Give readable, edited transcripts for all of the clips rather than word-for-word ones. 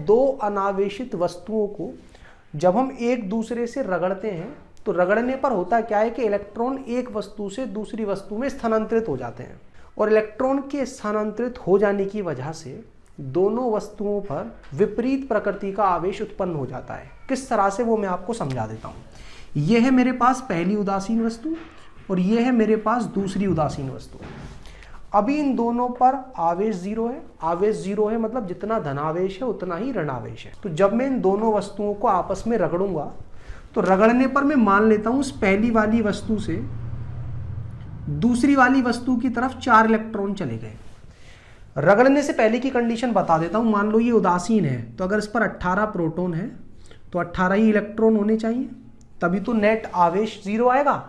दो अनावेशित वस्तुओं को जब हम एक दूसरे से रगड़ते हैं तो रगड़ने पर होता क्या है कि इलेक्ट्रॉन एक वस्तु से दूसरी वस्तु में स्थानांतरित हो जाते हैं, और इलेक्ट्रॉन के स्थानांतरित हो जाने की वजह से दोनों वस्तुओं पर विपरीत प्रकृति का आवेश उत्पन्न हो जाता है। किस तरह से वो मैं आपको समझा देता हूं। यह है मेरे पास पहली उदासीन वस्तु और यह है मेरे पास दूसरी उदासीन वस्तु। अभी इन दोनों पर आवेश जीरो है। आवेश जीरो है मतलब जितना धनावेश है उतना ही ऋणावेश है। तो जब मैं इन दोनों वस्तुओं को आपस में रगड़ूंगा तो रगड़ने पर मैं मान लेता हूं उस पहली वाली वस्तु से दूसरी वाली वस्तु की तरफ 4 इलेक्ट्रॉन चले गए। रगड़ने से पहले की कंडीशन बता देता हूं। मान लो ये उदासीन है तो अगर इस पर 18 प्रोटॉन है तो 18 ही इलेक्ट्रॉन होने चाहिए, तभी तो नेट आवेश जीरो आएगा।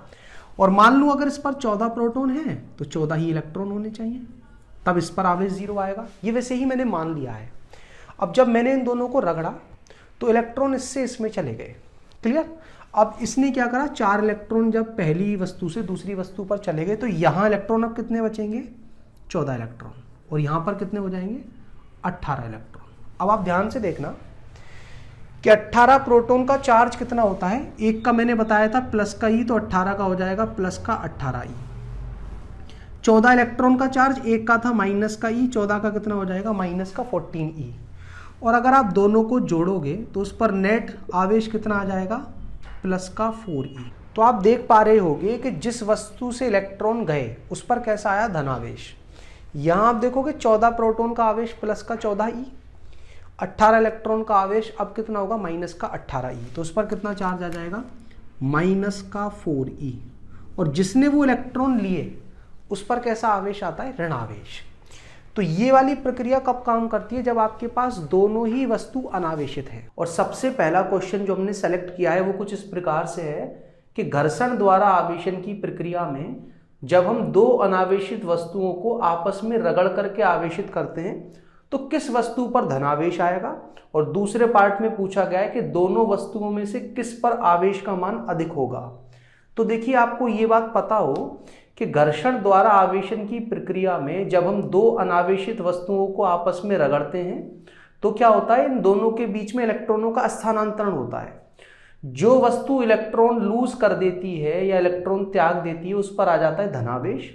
और मान लो अगर इस पर 14 प्रोटॉन है तो 14 ही इलेक्ट्रॉन होने चाहिए, तब इस पर आवेश जीरो आएगा। ये वैसे ही मैंने मान लिया है। अब जब मैंने इन दोनों को रगड़ा तो इलेक्ट्रॉन इससे इसमें चले गए। क्लियर। अब इसने क्या करा, 4 इलेक्ट्रॉन जब पहली वस्तु से दूसरी वस्तु पर चले गए तो यहां इलेक्ट्रॉन अब कितने बचेंगे, 14 इलेक्ट्रॉन, और यहां पर कितने हो जाएंगे, 18 इलेक्ट्रॉन। अब आप ध्यान से देखना कि 18 प्रोटॉन का चार्ज कितना होता है, एक का मैंने बताया था प्लस का ई, तो 18 का हो जाएगा प्लस का 18 ई। 14 इलेक्ट्रॉन का चार्ज एक का था माइनस का ई, 14 का कितना हो जाएगा, माइनस का 14 ई। और अगर आप दोनों को जोड़ोगे तो उस पर नेट आवेश कितना आ जाएगा, प्लस का 4 ई। तो आप देख पा रहे होंगे कि जिस वस्तु से इलेक्ट्रॉन गए उस पर कैसा आया, धनावेश। यहां आप देखोगे 14 प्रोटॉन का आवेश प्लस का 14 ई, 18 इलेक्ट्रॉन का आवेश अब कितना होगा, माइनस का 18 ई। तो उस पर कितना चार्ज आ जाएगा, माइनस का 4 ई। और जिसने वो इलेक्ट्रॉन लिए उस पर कैसा आवेश आता है, ऋण आवेश। तो ये वाली प्रक्रिया कब काम करती है, जब आपके पास दोनों ही वस्तु अनावेशित है। और सबसे पहला क्वेश्चन जो हमने सेलेक्ट किया है वो कुछ इस प्रकार से है कि घर्षण द्वारा आवेशन की प्रक्रिया में जब हम दो अनावेशित वस्तुओं को आपस में रगड़ करके आवेशित करते हैं तो किस वस्तु पर धनावेश आएगा। और दूसरे पार्ट में पूछा गया है कि दोनों वस्तुओं में से किस पर आवेश का मान अधिक होगा। तो देखिए, आपको ये बात पता हो कि घर्षण द्वारा आवेशन की प्रक्रिया में जब हम दो अनावेशित वस्तुओं को आपस में रगड़ते हैं तो क्या होता है, इन दोनों के बीच में इलेक्ट्रॉनों का स्थानांतरण होता है। जो वस्तु इलेक्ट्रॉन लूज कर देती है या इलेक्ट्रॉन त्याग देती है उस पर आ जाता है धनावेश,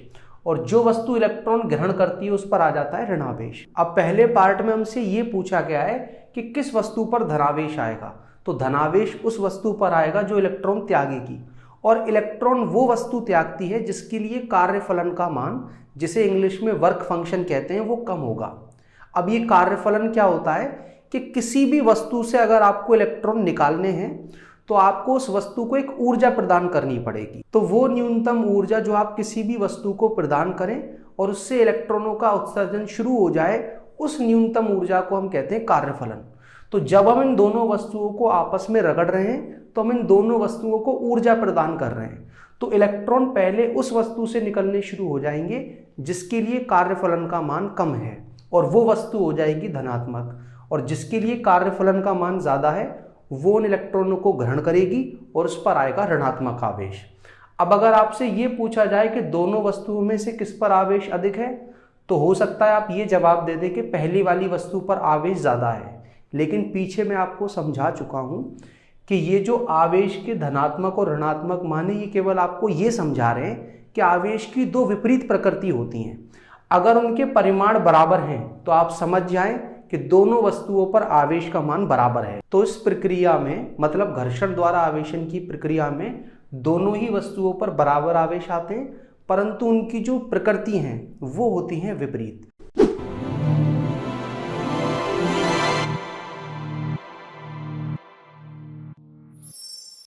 और जो वस्तु इलेक्ट्रॉन ग्रहण करती है उस पर आ जाता है ऋणावेश। अब पहले पार्ट में हमसे ये पूछा गया है कि किस वस्तु पर धनावेश आएगा, तो धनावेश उस वस्तु पर आएगा जो इलेक्ट्रॉन त्यागेगी, और इलेक्ट्रॉन वो वस्तु त्यागती है जिसके लिए कार्यफलन का मान, जिसे इंग्लिश में वर्क फंक्शन कहते हैं, वो कम होगा। अब ये कार्यफलन क्या होता है कि किसी भी वस्तु से अगर आपको इलेक्ट्रॉन निकालने हैं तो आपको उस वस्तु को एक ऊर्जा प्रदान करनी पड़ेगी। तो वो न्यूनतम ऊर्जा जो आप किसी भी वस्तु को प्रदान करें और उससे इलेक्ट्रॉनों का उत्सर्जन शुरू हो जाए, उस न्यूनतम ऊर्जा को हम कहते हैं कार्यफलन। तो जब हम इन दोनों वस्तुओं को आपस में रगड़ रहे हैं तो हम इन दोनों वस्तुओं को ऊर्जा प्रदान कर रहे हैं। तो इलेक्ट्रॉन पहले उस वस्तु से निकलने शुरू हो जाएंगे जिसके लिए कार्यफलन का मान कम है, और वो वस्तु हो जाएगी धनात्मक, और जिसके लिए कार्यफलन का मान ज्यादा है वो उन इलेक्ट्रॉनों को ग्रहण करेगी और उस पर आएगा ऋणात्मक आवेश। अब अगर आपसे ये पूछा जाए कि दोनों वस्तुओं में से किस पर आवेश अधिक है, तो हो सकता है आप ये जवाब दे दें कि पहली वाली वस्तु पर आवेश ज्यादा है। लेकिन पीछे मैं आपको समझा चुका हूं कि ये जो आवेश के धनात्मक और ऋणात्मक मान है, ये केवल आपको ये समझा रहे हैं कि आवेश की दो विपरीत प्रकृति होती हैं। अगर उनके परिमाण बराबर हैं तो आप समझ जाएं कि दोनों वस्तुओं पर आवेश का मान बराबर है। तो इस प्रक्रिया में, मतलब घर्षण द्वारा आवेशन की प्रक्रिया में, दोनों ही वस्तुओं पर बराबर आवेश आते हैं, परंतु उनकी जो प्रकृति हैं वो होती हैं विपरीत।